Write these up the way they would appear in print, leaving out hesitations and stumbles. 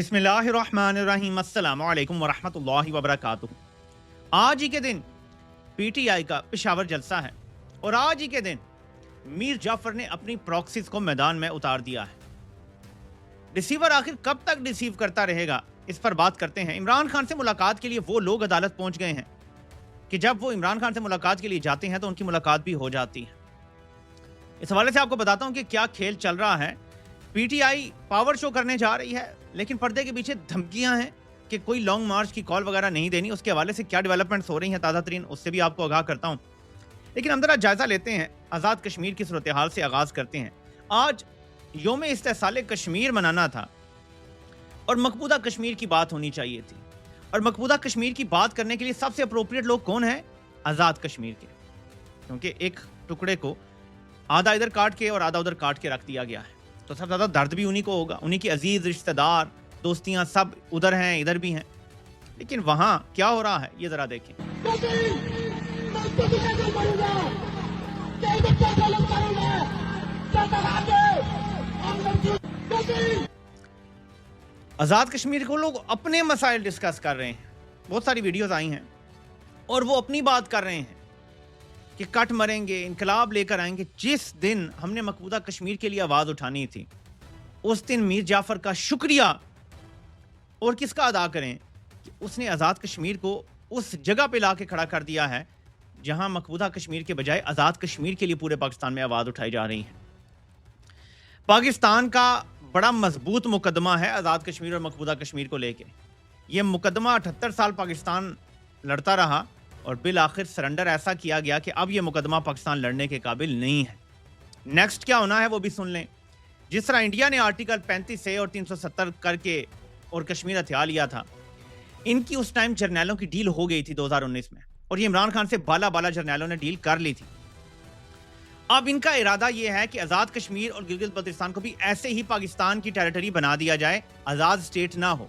बिस्मिल्लाहिर्रहमानिर्रहीम अस्सलामु अलैकुम वरहमतुल्लाहि वबरकातुहू। आज ही के दिन पीटीआई का पेशावर जलसा है और आज ही के दिन मीर जाफर ने अपनी प्रॉक्सीज को मैदान में उतार दिया है। रिसीवर आखिर कब तक रिसीव करता रहेगा, इस पर बात करते हैं। इमरान खान से मुलाकात के लिए वो लोग अदालत पहुंच गए हैं कि जब वो इमरान खान से मुलाकात के लिए जाते हैं तो उनकी मुलाकात भी हो जाती है। इस हवाले से आपको बताता हूं कि क्या खेल चल रहा है। पीटीआई पावर शो करने जा रही है, लेकिन पर्दे के पीछे धमकियां हैं कि कोई लॉन्ग मार्च की कॉल वगैरह नहीं देनी। उसके हवाले से क्या डेवलपमेंट्स हो रही हैं ताज़ा तरीन, उससे भी आपको आगाह करता हूं। लेकिन हम जरा जायजा लेते हैं, आज़ाद कश्मीर की सूरत हाल से आगाज करते हैं। आज योम इस्तेसाल कश्मीर मनाना था और मकबूदा कश्मीर की बात होनी चाहिए थी, और मकबूदा कश्मीर की बात करने के लिए सबसे अप्रोप्रिएट लोग कौन है? आज़ाद कश्मीर के, क्योंकि एक टुकड़े को आधा इधर काट के और आधा उधर काट के रख दिया गया है, तो सबसे ज़्यादा दर्द भी उन्हीं को होगा। उन्हीं के अजीज रिश्तेदार दोस्तियां सब उधर हैं, इधर भी हैं। लेकिन वहां क्या हो रहा है ये जरा देखें। आज़ाद कश्मीर को लोग अपने मसाइल डिस्कस कर रहे हैं, बहुत सारी वीडियोस आई हैं और वो अपनी बात कर रहे हैं कि कट मरेंगे, इनकलाब लेकर आएंगे। जिस दिन हमने मकबूदा कश्मीर के लिए आवाज उठानी थी, उस दिन मीर जाफर का शुक्रिया और किसका अदा करें कि उसने आज़ाद कश्मीर को उस जगह पे लाके खड़ा कर दिया है जहां मकबूदा कश्मीर के बजाय आज़ाद कश्मीर के लिए पूरे पाकिस्तान में आवाज उठाई जा रही है। पाकिस्तान का बड़ा मजबूत मुकदमा है आज़ाद कश्मीर और मकबूदा कश्मीर को लेके। ये मुकदमा 78 साल पाकिस्तान लड़ता रहा और बिल आखिर सरेंडर ऐसा किया गया कि अब ये मुकदमा पाकिस्तान लड़ने के काबिल नहीं है। नेक्स्ट क्या होना है वो भी सुन लें। जिस तरह इंडिया ने आर्टिकल 35 से और 370 करके और कश्मीर हथिया लिया था, इनकी उस टाइम जर्नैलों की डील हो गई थी 2019 में, और ये इमरान खान से बाला बाला जर्नैलों ने डील कर ली थी। अब इनका इरादा यह है कि आज़ाद कश्मीर और गिलगित बल्तिस्तान को भी ऐसे ही पाकिस्तान की टेरिटरी बना दिया जाए, आज़ाद स्टेट ना हो।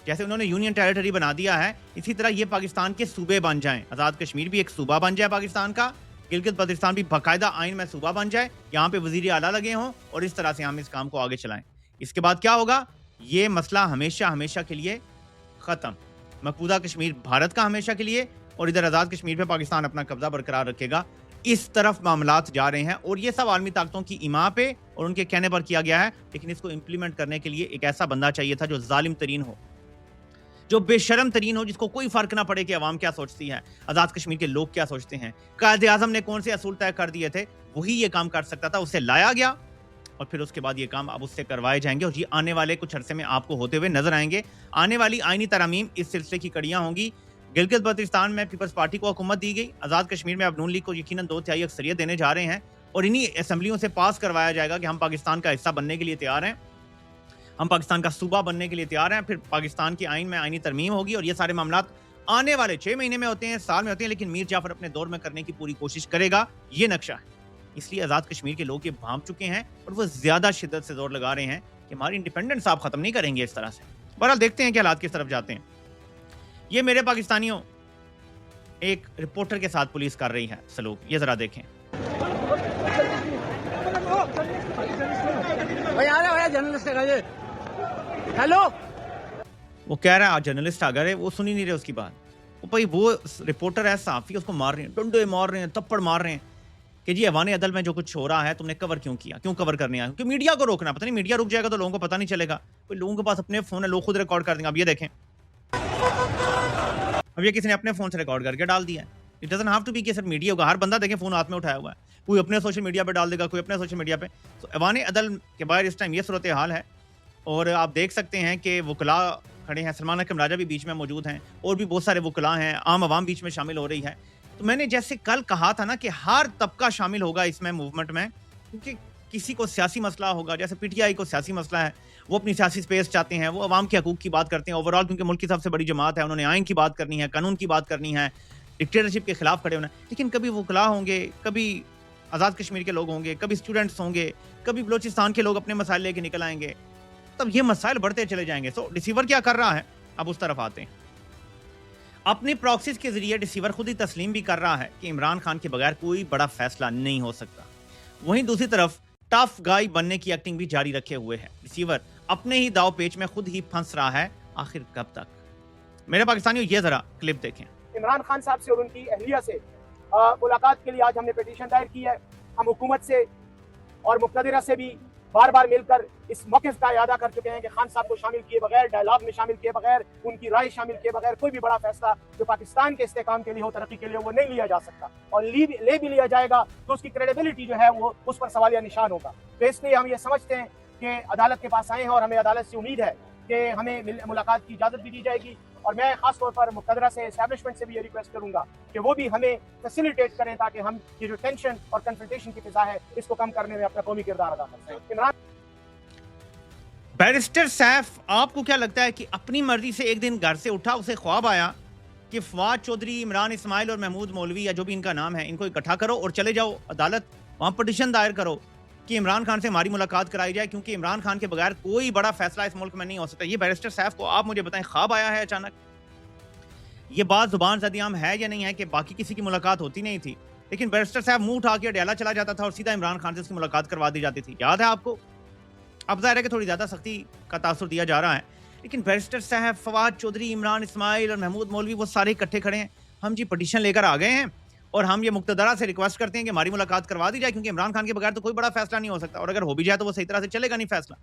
जैसे उन्होंने यूनियन टेरिटरी बना दिया है, इसी तरह ये पाकिस्तान के सूबे बन जाएं। आज़ाद कश्मीर भी एक सूबा बन जाए पाकिस्तान का, गिलगित बल्तिस्तान भी बाकायदा आइन में सूबा बन जाए, यहाँ पे वजीर आला लगे हों और इस तरह से हम इस काम को आगे चलाएं। इसके बाद क्या होगा? ये मसला हमेशा हमेशा के लिए खत्म। मकबूदा कश्मीर भारत का हमेशा के लिए, और इधर आज़ाद कश्मीर पे पाकिस्तान अपना कब्जा बरकरार रखेगा। इस तरफ मामलात जा रहे हैं और ये सब आलमी ताकतों की इमा पे और उनके कहने पर किया गया है। लेकिन इसको इम्प्लीमेंट करने के लिए एक ऐसा बंदा चाहिए था जो जालिम तरीन हो, जो बेशरम तरीन हो, जिसको कोई फर्क ना पड़े कि अवाम क्या सोचती है, आज़ाद कश्मीर के लोग क्या सोचते हैं। कायदे आज़म ने कौन से असूल तय कर दिए थे, वही ये काम कर सकता था। उससे लाया गया और फिर उसके बाद ये काम अब उससे करवाए जाएंगे और ये आने वाले कुछ अरसे में आपको होते हुए नजर आएंगे। आने वाली आईनी तरमीम इस सिलसिले की कड़ियां होंगी। गिलगित बल्तिस्तान में पीपल्स पार्टी को हुकूमत दी गई, आज़ाद कश्मीर में अब नून लीग को यकीनन 2/3 अक्सरियत देने जा रहे हैं और इन्हीं असेंबलियों से पास करवाया जाएगा कि हम पाकिस्तान का हिस्सा बनने के लिए तैयार हैं, हम पाकिस्तान का सूबा बनने के लिए तैयार हैं। फिर पाकिस्तान की आइन में आईनी तरमीम होगी और ये सारे मामलात आने वाले 6 महीने में होते हैं, साल में होते हैं, लेकिन मीर जाफर अपने दौर में करने की पूरी कोशिश करेगा। ये नक्शा है। इसलिए आज़ाद कश्मीर के लोग ये भांप चुके हैं और वो ज्यादा शिद्दत से जोर लगा रहे हैं कि हमारी इंडिपेंडेंस आप खत्म नहीं करेंगे इस तरह से। बहरहाल देखते हैं कि हालात किस तरफ जाते हैं। ये मेरे पाकिस्तानियों, एक रिपोर्टर के साथ पुलिस कर रही है सलूक, ये जरा देखें। हेलो, वो कह रहा है आज जर्नलिस्ट आ गए, वो सुन ही नहीं रहे उसकी बात। वो भाई वो रिपोर्टर है, साफी, उसको मार रहे हैं, डंडे मार रहे हैं, थप्पड़ मार रहे हैं कि जी ऐवान अदल में जो कुछ हो रहा है तुमने कवर क्यों किया, क्यों कवर करने आया? क्योंकि मीडिया को रोकना, पता नहीं मीडिया रुक जाएगा तो लोगों को पता नहीं चलेगा। कोई लोगों के पास अपने फोन है, लोग खुद रिकॉर्ड कर देंगे। अब ये देखें, अब ये किसी ने अपने फोन से रिकॉर्ड करके डाल दिया है। It doesn't have to be कि सिर्फ मीडिया होगा, हर बंदा देखें फोन हाथ में उठाया हुआ है, कोई अपने सोशल मीडिया पे डाल देगा, कोई अपने सोशल मीडिया पे। तो ऐवान अदल के बाहर इस टाइम ये सूरत हाल है और आप देख सकते हैं कि वकला खड़े हैं, सलमान अकरम राजा भी बीच में मौजूद हैं और भी बहुत सारे वकला हैं, आम आवाम बीच में शामिल हो रही है। तो मैंने जैसे कल कहा था ना कि हर तबका शामिल होगा इसमें मूवमेंट में, क्योंकि किसी को सियासी मसला होगा, जैसे पीटीआई को सियासी मसला है, वो अपनी सियासी स्पेस चाहते हैं, वो अवाम के हकूक की बात करते हैं ओवरऑल, क्योंकि मुल्क की सबसे बड़ी जमात है, उन्होंने आइन की बात करनी है, कानून की बात करनी है, डिक्टेटरशिप के खिलाफ खड़े होना। लेकिन कभी वकला होंगे, कभी आज़ाद कश्मीर के लोग होंगे, कभी स्टूडेंट्स होंगे, कभी बलोचिस्तान के लोग अपने मसाइल लेके निकल आएंगे, तब ये मसाइल बढ़ते चले जाएंगे। सो रिसीवर क्या कर रहा है, अब उस तरफ आते हैं। अपनी प्रॉक्सीज के जरिए रिसीवर खुद ही तस्लीम भी कर रहा है कि इमरान खान के बगैर कोई बड़ा फैसला नहीं हो सकता। वहीं दूसरी तरफ टफ गाय बनने की एक्टिंग भी जारी रखे हुए है। रिसीवर अपने ही दाव पेच में खुद ही फंस रहा है, आखिर कब तक? मेरे पाकिस्तानियों, ये जरा क्लिप देखें। इमरान खान साहब से और उनकी अहलिया से मुलाकात के लिए आज हमने पिटीशन दायर की है। हम हुकूमत से और मुक़्तदिरा से भी बार बार मिलकर इस मौक़िफ़ का इरादा कर चुके हैं कि खान साहब को शामिल किए बगैर, डायलॉग में शामिल किए बगैर, उनकी राय शामिल किए बगैर कोई भी बड़ा फैसला जो पाकिस्तान के इस्तेहकाम के लिए हो, तरक्की के लिए, वो नहीं लिया जा सकता। और ले भी लिया जाएगा तो उसकी क्रेडिबिलिटी जो है वो उस पर सवालिया निशान होगा। तो इसलिए हम ये समझते हैं कि अदालत के पास आए हैं और हमें अदालत से उम्मीद है कि हमें मुलाकात की इजाज़त भी दी जाएगी। और मैं खास तौर पर मुक़्तदरा से, एस्टैब्लिशमेंट से भी ये रिक्वेस्ट करूंगा कि वो भी हमें फैसिलिटेट करें ताकि हम ये जो टेंशन और कन्फ्रंटेशन की फिजा है इसको कम करने में अपना कौमी किरदार अदा कर सकें। इमरान बैरिस्टर सैफ, आपको क्या लगता है कि अपनी मर्जी से एक दिन घर से उठा, उसे ख्वाब आया कि फवाद चौधरी, इमरान इस्माइल और महमूद मौलवी या जो भी इनका नाम है, इनको इकट्ठा करो और चले जाओ अदालत, वहां पिटीशन दायर करो कि इमरान खान से हमारी मुलाकात कराई जाए, क्योंकि इमरान खान के बगैर कोई बड़ा फैसला इस मुल्क में नहीं हो सकता? ये बैरिस्टर सैफ को आप मुझे बताएं, ख्वाब आया है अचानक? ये बात जुबान ज़दियाम है या नहीं है कि बाकी किसी की मुलाकात होती नहीं थी, लेकिन बैरिस्टर साहब मुंह उठा के अडयाला चला जाता था और सीधा इमरान खान से उसकी मुलाकात करवा दी जाती थी? याद है आपको? अब ज़ाहिर है कि थोड़ी ज़्यादा सख्ती का तासुर दिया जा रहा है, लेकिन बैरिस्टर साहब, फवाद चौधरी, इमरान इस्माइल और महमूद मौलवी, वो सारे इकट्ठे खड़े हैं। हम जी पिटीशन लेकर आ गए हैं और हम ये मुक़्तदरा से रिक्वेस्ट करते हैं कि हमारी मुलाकात करवा दी जाए, क्योंकि इमरान खान के बगैर तो कोई बड़ा फैसला नहीं हो सकता, और अगर हो भी जाए तो वो सही तरह से चलेगा नहीं फैसला।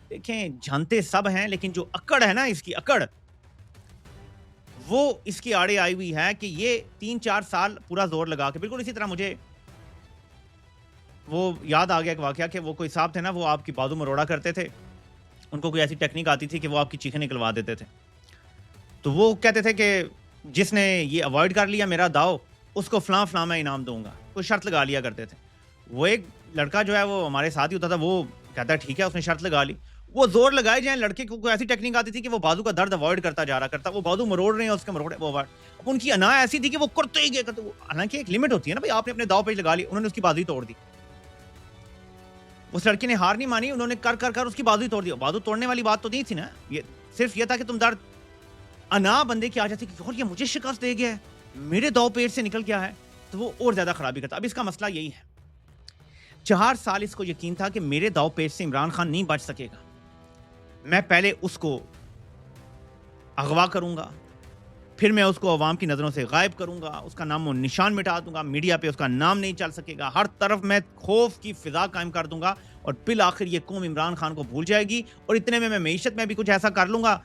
देखें, जानते सब हैं, लेकिन जो अकड़ है ना, इसकी अकड़, वो इसकी आड़े आई हुई है कि ये 3-4 साल पूरा जोर लगा के, बिल्कुल इसी तरह मुझे वो याद आ गया एक वाकया कि वो कोई साहब थे ना, वो आपकी बाजू मरोड़ा करते थे, उनको कोई ऐसी टेक्निक आती थी कि वो आपकी चीखें निकलवा देते थे। तो वो कहते थे कि जिसने ये अवॉइड कर लिया मेरा दाव, उसको फलां फलां मैं इनाम दूंगा, कोई शर्त लगा लिया करते थे। वो एक लड़का जो है वो हमारे साथ ही होता था, वो कहता है ठीक है, उसने शर्त लगा ली। वो जोर लगाए जाए, लड़के को कोई ऐसी टेक्निक आती थी कि वो बाजू का दर्द अवॉइड करता जा रहा करता, वो बाजू मरोड़ रहे हैं, उसके मरोड़े वो अवॉइड। अब उनकी अना ऐसी थी कि वो करते ही गए करते, हालांकि एक लिमिट होती है ना भाई, आपने अपने दाव पेच लगा ली, उन्होंने उसकी बाजू ही तोड़ दी। उस लड़के ने हार नहीं मानी, उन्होंने कर कर कर उसकी बाजू ही तोड़ दी। बाजू तोड़ने वाली बात तो नहीं थी ना, ये सिर्फ ये था कि तुम दर्द, अना बंदे की आ जाती कि और ये मुझे शिकस्त दे गया है, मेरे दाव पेच से निकल गया है, तो वो और ज्यादा खराबी करता। अब इसका मसला यही है, 4 साल इसको यकीन था कि मेरे दाव पेच से इमरान खान नहीं बच सकेगा, मैं पहले उसको अगवा करूंगा, फिर मैं उसको अवाम की नज़रों से गायब करूंगा, उसका नाम और निशान मिटा दूंगा, मीडिया पे उसका नाम नहीं चल सकेगा, हर तरफ मैं खौफ की फिजा कायम कर दूंगा, और बिल आखिर ये कौम इमरान खान को भूल जाएगी, और इतने में मैं मीशत में भी कुछ ऐसा कर लूंगा,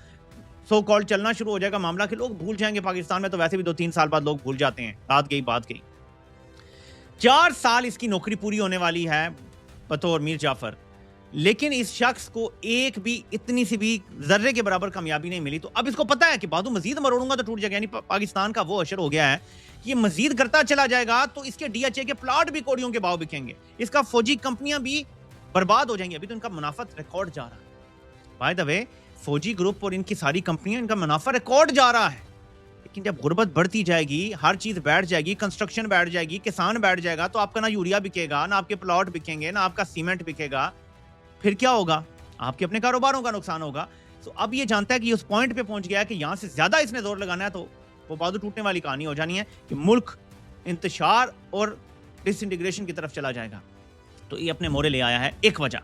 सो कॉल चलना शुरू हो जाएगा मामला कि लोग भूल जाएंगे। पाकिस्तान में तो वैसे भी 2-3 साल बाद लोग भूल जाते हैं, बात गई बात गई। 4 साल इसकी नौकरी पूरी होने वाली है बतौर मीर जाफर, लेकिन इस शख्स को एक भी इतनी सी भी जर्रे के बराबर कामयाबी नहीं मिली। तो अब इसको पता है कि बादू मजीद मरोड़ूंगा तो टूट जाएगा, यानी पाकिस्तान का वो अशर हो गया है, ये मजीद करता चला जाएगा तो इसके डीएचए के प्लाट भी कोड़ियों के भाव बिकेंगे, इसका फौजी कंपनियां भी बर्बाद हो जाएंगी। अभी तो इनका मुनाफा रिकॉर्ड जा रहा है, बाय द वे फौजी ग्रुप और इनकी सारी कंपनियां, इनका मुनाफा रिकॉर्ड जा रहा है। लेकिन जब गुर्बत बढ़ती जाएगी, हर चीज बैठ जाएगी, कंस्ट्रक्शन बैठ जाएगी, किसान बैठ जाएगा, तो आपका ना यूरिया बिकेगा, ना आपके प्लॉट बिकेंगे, ना आपका सीमेंट बिकेगा, फिर क्या होगा? आपके अपने कारोबारों का नुकसान होगा। तो अब ये जानता है कि उस पॉइंट पे पहुंच गया है कि यहां से ज्यादा इसने जोर लगाना है तो वो बाजू टूटने वाली कहानी हो जानी है कि मुल्क इंतशार और डिसइंटीग्रेशन की तरफ चला जाएगा। तो ये अपने मोरे ले आया है, एक वजह।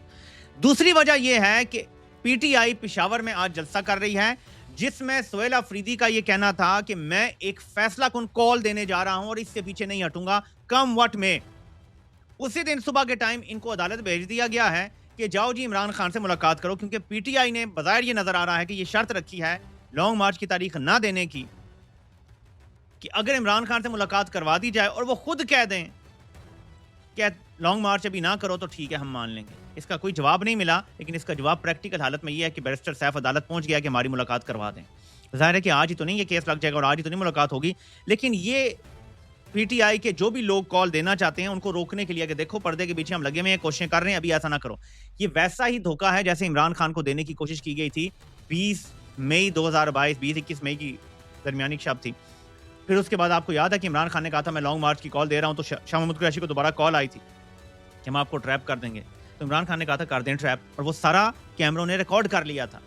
दूसरी वजह यह है कि पीटीआई पेशावर में आज जलसा कर रही है, जिसमें सोहेल अफरीदी का यह कहना था कि मैं एक फैसला कुन कॉल देने जा रहा हूं और इससे पीछे नहीं हटूंगा, कम वट में। उसी दिन सुबह के टाइम इनको अदालत भेज दिया गया है कि जाओ जी इमरान खान से मुलाकात करो, क्योंकि पीटीआई ने बज़ाहिर ये नजर आ रहा है कि ये शर्त रखी है लॉन्ग मार्च की तारीख ना देने की, कि अगर इमरान खान से मुलाकात करवा दी जाए और वो खुद कह दें कि लॉन्ग मार्च अभी ना करो तो ठीक है, हम मान लेंगे। इसका कोई जवाब नहीं मिला, लेकिन इसका जवाब प्रैक्टिकल हालत में यह है कि बैरिस्टर सैफ अदालत पहुंच गया कि हमारी मुलाकात करवा दें। जाहिर है कि आज ही तो नहीं ये केस लग जाएगा और आज ही तो नहीं मुलाकात होगी, लेकिन ये पीटीआई के जो भी लोग कॉल देना चाहते हैं उनको रोकने के लिए कि देखो पर्दे के पीछे हम लगे हुए हैं, कोशिशें कर रहे हैं, अभी ऐसा ना करो। ये वैसा ही धोखा है जैसे इमरान खान को देने की कोशिश की गई थी 20 मई 2022, 20-21 मई की दरमियानी शब थी। फिर उसके बाद आपको याद है कि इमरान खान ने कहा था मैं लॉन्ग मार्च की कॉल दे रहा हूं, तो शाह महमूद कुरैशी को दोबारा कॉल आई थी कि हम आपको ट्रैप कर देंगे। तो इमरान खान ने कहा था कर दें ट्रैप, और वो सारा कैमरों ने रिकॉर्ड कर लिया था।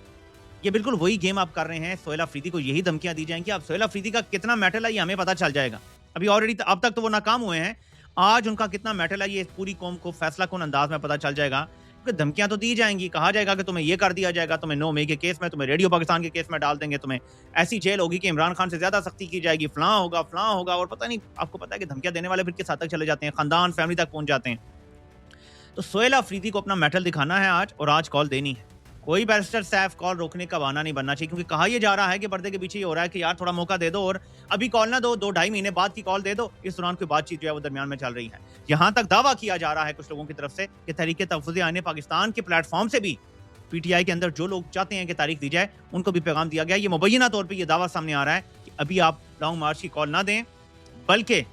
ये बिल्कुल वही गेम आप कर रहे हैं। सोहेल अफरीदी को यही धमकियां दी जाएंगी। अब सोहेल अफरीदी का कितना मेटल है ये हमें पता चल जाएगा। अभी ऑलरेडी अब तक तो वो नाकाम हुए हैं, आज उनका कितना मेटल है ये पूरी कौम को फैसला कौन अंदाज में पता चल जाएगा क्योंकि धमकियां तो दी जाएंगी, कहा जाएगा कि तुम्हें ये कर दिया जाएगा, तुम्हें 9 मई के केस में, तुम्हें रेडियो पाकिस्तान के केस में डाल देंगे, तुम्हें ऐसी जेल होगी कि इमरान खान से ज्यादा सख्ती की जाएगी, फलां होगा। और पता नहीं, आपको पता है कि धमकियां देने वाले फिर किस हद तक चले जाते हैं, खानदान फैमिली तक पहुंच जाते हैं। तो सोहेल अफरीदी को अपना मेटल दिखाना है आज, और आज कॉल देनी है। कोई बैरिस्टर सैफ कॉल रोकने का बहाना नहीं बनना चाहिए, क्योंकि कहा यह जा रहा है कि पर्दे के पीछे ये हो रहा है कि यार थोड़ा मौका दे दो, और अभी कॉल ना दो, 2-2.5 महीने बाद की कॉल दे दो। इस दौरान कोई बातचीत जो है वो दरमियान में चल रही है। यहां तक दावा किया जा रहा है कुछ लोगों की तरफ से कि तहरीक तहफ़्फ़ुज़ आईन पाकिस्तान के प्लेटफॉर्म से भी पीटीआई के अंदर जो लोग चाहते हैं कि तारीख दी जाए, उनको भी पैगाम दिया गया। ये मुबैना तौर पर यह दावा सामने आ रहा है कि अभी आप लॉन्ग मार्च की कॉल ना दें, बल्कि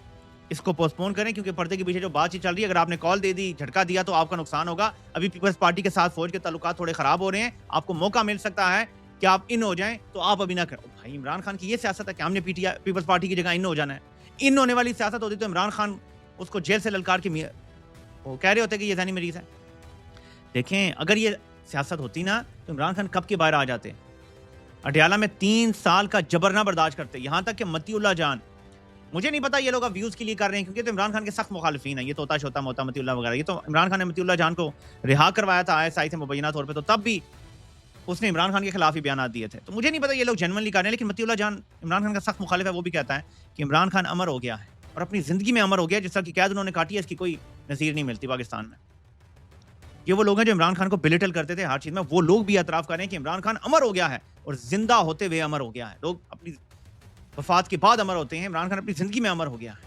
इसको पोस्टपोन करें, क्योंकि पर्दे के पीछे जो बातचीत चल रही है, अगर आपने कॉल दे दी, झटका दिया, तो आपका नुकसान होगा। अभी पीपल्स पार्टी के साथ फौज के ताल्लुकात थोड़े खराब हो रहे हैं, आपको मौका मिल सकता है कि आप इन हो जाएं, तो आप अभी ना करें। भाई, इमरान खान की ये सियासत है कि हमने पीपल्स पार्टी की जगह इन हो जाना है। इन होने वाली सियासत होती तो इमरान खान उसको जेल से ललकार के वो कह रहे होते कि ये ज़हनी मरीज है। देखें, अगर ये सियासत होती ना, तो इमरान खान कब के बाहर आ जाते। अडयाला में 3 साल का जबर ना बर्दाश्त करते, यहां तक कि मतीउल्लाह जान, मुझे नहीं पता ये लोग अब व्यूज के लिए कर रहे हैं, क्योंकि तो इमरान खान के सख्त मुखालिफिन है, ये तोता शोता मोता मतीउल्लाह वगैरह। ये तो इमरान खान ने मतीउल्लाह जान को रिहा करवाया था आईएसआई से मुबैना तौर पे, तो तब भी उसने इमरान खान के खिलाफ ही बयान दिए थे। तो मुझे नहीं पता ये लोग जेन्युइनली कर रहे हैं, लेकिन मतीउल्लाह जान इमरान खान का सख्त मुखालिफ है। वो भी कहता है कि इमरान खान अमर हो गया है, और अपनी जिंदगी में अमर हो गया, जिस तरह की कैद उन्होंने काटी है, इसकी कोई नज़ीर नहीं मिलती पाकिस्तान में। ये वो लोग हैं जो इमरान खान को बिलिटल करते थे हर चीज में, वो लोग भी एतराफ़ कर रहे हैं कि इमरान खान अमर हो गया है, और जिंदा होते हुए अमर हो गया है। लोग अपनी वफात के बाद अमर होते हैं, इमरान खान अपनी जिंदगी में अमर हो गया है।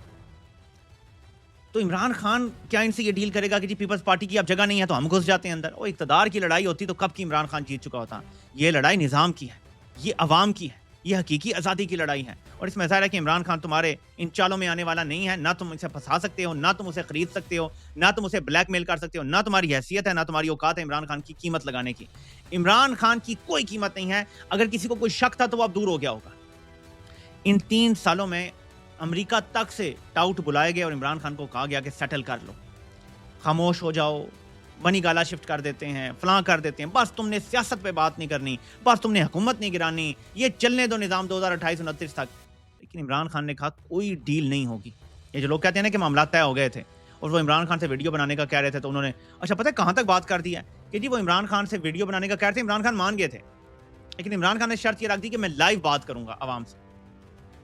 तो इमरान खान क्या इनसे ये डील करेगा कि जी पीपल्स पार्टी की अब जगह नहीं है तो हम घुस जाते हैं अंदर। वो इक़्तिदार की लड़ाई होती तो कब की इमरान खान जीत चुका होता। ये लड़ाई निज़ाम की है, ये अवाम की है, ये हकीकी आज़ादी की लड़ाई है। और इसमें ज़ाहिर है कि इमरान खान तुम्हारे इन चालों में आने वाला नहीं है। ना तुम इसे फंसा सकते हो, ना तुम उसे खरीद सकते हो, ना तुम उसे ब्लैकमेल कर सकते हो, ना तुम्हारी हैसियत है, ना तुम्हारी औकात है इमरान खान की कीमत लगाने की। इमरान खान की कोई कीमत नहीं है। अगर किसी को कोई शक था तो वो अब दूर हो गया होगा। इन 3 सालों में अमेरिका तक से टाउट बुलाए गए और इमरान खान को कहा गया कि सेटल कर लो, खामोश हो जाओ, बनी गाला शिफ्ट कर देते हैं, फलां कर देते हैं, बस तुमने सियासत पे बात नहीं करनी, बस तुमने हुकूमत नहीं गिरानी, ये चलने दो निज़ाम 2028-29 तक। लेकिन इमरान खान ने कहा कोई डील नहीं होगी। ये जो लोग कहते हैं ना कि मामला तय हो गए थे और वो इमरान खान से वीडियो बनाने का कह रहे थे, तो उन्होंने अच्छा पता है कहाँ तक बात कर दी है कि जी वो इमरान खान से वीडियो बनाने का कह रहे थे, इमरान खान मान गए थे, लेकिन इमरान खान ने शर्त ये रख दी कि मैं लाइव बात करूंगा, आवाम से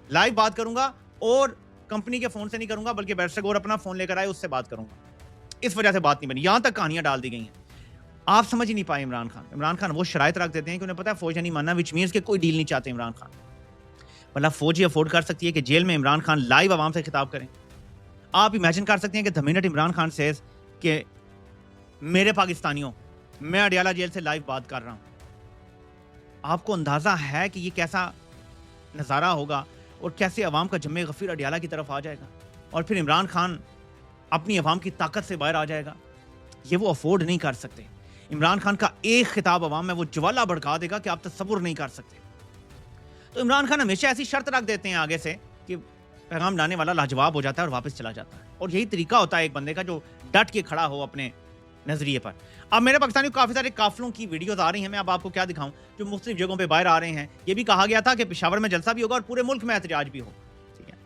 लाइव बात करूंगा, और कंपनी के फोन से नहीं करूंगा, बल्कि बैरिस्टर गौहर अपना फोन लेकर आए, उससे बात करूंगा। इस वजह से बात नहीं बनी। यहां तक कहानियां डाल दी गई हैं, आप समझ ही नहीं पाए। इमरान खान वो शराइत रख देते हैं कि उन्हें पता है फौज नहीं मानना, विच मीन्स के कोई डील नहीं चाहते इमरान खान। मतलब फौज ही अफोर्ड कर सकती है कि जेल में इमरान खान लाइव आवाम से खिताब करें। आप इमेजिन कर सकते हैं कि the minute Imran Khan says कि मेरे पाकिस्तानियों, मैं अडयाला जेल से लाइव बात कर रहा हूं, आपको अंदाजा है कि ये कैसा नज़ारा होगा और कैसे अवाम का जम्मे गफीर अडयाला की तरफ आ जाएगा, और फिर इमरान खान अपनी अवाम की ताकत से बाहर आ जाएगा। ये वो अफोर्ड नहीं कर सकते। इमरान खान का एक खिताब अवाम में वो ज्वाला भड़का देगा कि आप तसव्वुर नहीं कर सकते। तो इमरान खान हमेशा ऐसी शर्त रख देते हैं आगे से कि पैगाम लाने वाला लाजवाब हो जाता है और वापस चला जाता है, और यही तरीका होता है एक बंदे का जो डट के खड़ा हो अपने नजरिए पर। अब मेरे पाकिस्तानियों काफी सारे काफिलों की वीडियोस आ रही हैं, मैं अब आपको क्या दिखाऊं, जो मुख्तलिफ जगहों पे बाहर आ रहे हैं। ये भी कहा गया था कि पेशावर में जलसा भी होगा और पूरे मुल्क में एहतजाज भी हो। ठीक है,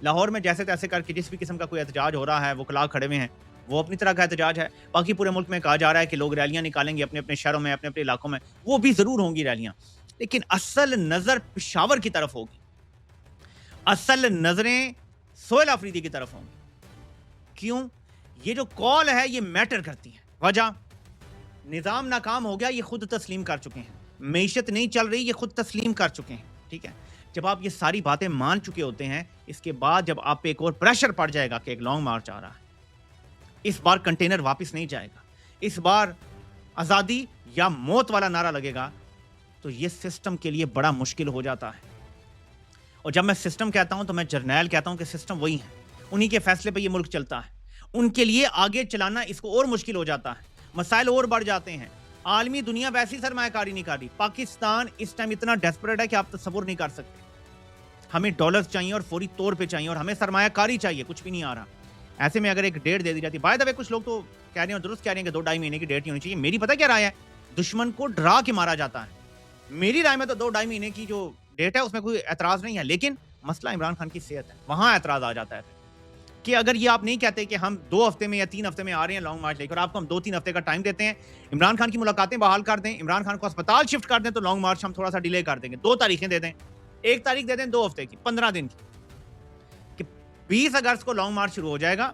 लाहौर में जैसे तैसे करके जिस भी किस्म का कोई एहतजाज हो रहा है, वो वकला खड़े हुए हैं, वो अपनी तरह का एहतजाज है। बाकी पूरे मुल्क में कहा जा रहा है कि लोग रैलियां निकालेंगे अपने अपने शहरों में, अपने अपने इलाकों में, वो भी जरूर होंगी रैलियां, लेकिन असल नजर पेशावर की तरफ होगी, असल नजरें सोहेल अफरीदी की तरफ होंगी। क्यों? ये जो कॉल है ये मैटर करती है। वजह, निजाम नाकाम हो गया, ये खुद तस्लीम कर चुके हैं। मईशत नहीं चल रही, ये खुद तस्लीम कर चुके हैं। ठीक है, जब आप ये सारी बातें मान चुके होते हैं, इसके बाद जब आप पे एक और प्रेशर पड़ जाएगा कि एक लॉन्ग मार्च आ रहा है, इस बार कंटेनर वापस नहीं जाएगा, इस बार आज़ादी या मौत वाला नारा लगेगा, तो ये सिस्टम के लिए बड़ा मुश्किल हो जाता है। और जब मैं सिस्टम कहता हूं तो मैं जर्नैल कहता हूं कि सिस्टम वही है, उन्हीं के फैसले पे ये मुल्क चलता है। उनके लिए आगे चलाना इसको और मुश्किल हो जाता है, मसाइल और बढ़ जाते हैं। आलमी दुनिया वैसी सरमायाकारी नहीं कर रही। पाकिस्तान इस टाइम इतना डेस्परेट है कि आप तसव्वुर नहीं कर सकते। हमें डॉलर्स चाहिए और फौरी तौर पे चाहिए, और हमें सरमायाकारी चाहिए, कुछ भी नहीं आ रहा। ऐसे में अगर एक डेट दे दी जाती, बाय द वे कुछ लोग तो कह रहे हैं, दुरुस्त कह रहे हैं कि 2-2.5 महीने की डेट ही होनी चाहिए। मेरी पता क्या राय है, दुश्मन को डरा के मारा जाता है। मेरी राय में तो 2-2.5 महीने की जो डेट है उसमें कोई एतराज नहीं है, लेकिन मसला इमरान खान की सेहत है, वहां एतराज आ जाता है कि अगर ये आप नहीं कहते कि हम 2 हफ्ते में या 3 हफ्ते में आ रहे हैं लॉन्ग मार्च लेकर, आपको हम 2-3 हफ्ते का टाइम देते हैं, इमरान खान की मुलाकातें बहाल कर दें, इमरान खान को अस्पताल शिफ्ट कर दें, तो लॉन्ग मार्च हम थोड़ा सा डिले कर देंगे। 2 तारीखें दे दें, 1 तारीख दे दें 2 हफ्ते की, 15 दिन की, कि 20 अगस्त को लॉन्ग मार्च शुरू हो जाएगा।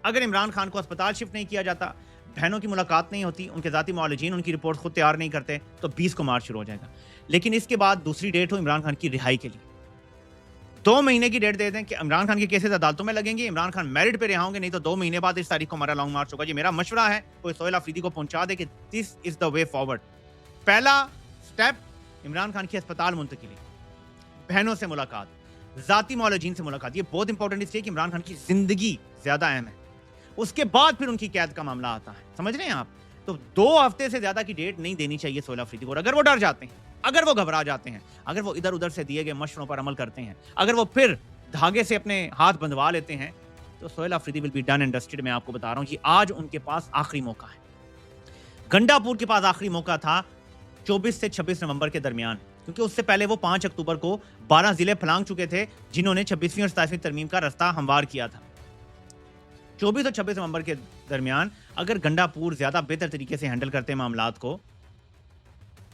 अगर इमरान खान को अस्पताल शिफ्ट नहीं किया जाता, बहनों की मुलाकात नहीं होती, उनके ज़ाती मौलजीन उनकी रिपोर्ट खुद तैयार नहीं करते, तो 20 को मार्च शुरू हो जाएगा। लेकिन इसके बाद दूसरी डेट हो इमरान खान की रिहाई के लिए, 2 महीने की डेट दे दें कि इमरान खान के केसेस अदालतों में लगेंगे, इमरान खान मेरिट पे रिहा होंगे, नहीं तो 2 महीने बाद इस तारीख को हमारा लॉन्ग मार्च होगा। ये मेरा मशवरा है, कोई सोहेल अफरीदी को पहुंचा दे कि this is the way forward. पहला स्टेप, इमरान खान की अस्पताल मुंतकिली, बहनों से मुलाकात, ज़ाती मौलजीन से मुलाकात। ये बहुत इंपॉर्टेंट इसलिए कि इमरान खान की जिंदगी ज्यादा अहम है। उसके बाद फिर उनकी कैद का मामला आता है, समझ रहे हैं आप? तो 2 हफ्ते से ज्यादा की डेट नहीं देनी चाहिए सोहेल अफरीदी को। और अगर वो डर जाते हैं, अगर वो घबरा जाते हैं, अगर वो इधर उधर से दिए गए मशवरों पर अमल करते हैं, अगर वो फिर धागे से अपने हाथ बंधवा लेते हैं, तो Sohail Afridi will be done and dusted. मैं आपको बता रहा हूं कि आज उनके पास आखिरी मौका है। गंडापुर के पास आखिरी मौका था 24 से 26 नवंबर के दरमियान, क्योंकि उससे पहले वो 5 अक्टूबर को 12 जिले फलांग चुके थे, जिन्होंने 26वीं और 27वीं तरमीम का रास्ता हमवार किया था। 24 और 26 नवंबर के दरमियान अगर गंडापुर ज्यादा बेहतर तरीके से हैंडल करते मामलात को,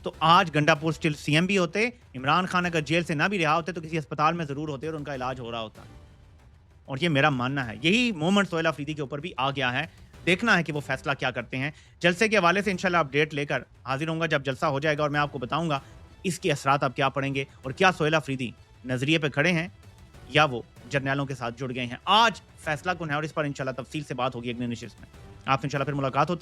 तो आज गंडापुर स्टिल सीएम भी होते, इमरान खान अगर जेल से ना भी रिहा होते तो किसी अस्पताल में जरूर होते और उनका इलाज हो रहा होता। और ये मेरा मानना है, यही मोमेंट सोहेल अफरीदी के ऊपर भी आ गया है। देखना है कि वो फैसला क्या करते हैं। जलसे के हवाले से इंशाल्लाह अपडेट लेकर हाजिर होऊंगा जब जलसा हो जाएगा, और मैं आपको बताऊंगा इसके असरात अब क्या पड़ेंगे और क्या सोहेल अफरीदी नजरिए पे खड़े हैं या वो जर्नैलों के साथ जुड़ गए हैं। आज फैसला कौन है और इस पर इंशाल्लाह तफसील से बात होगी अगले नशिस्त में। आपसे इंशाल्लाह फिर मुलाकात होती है।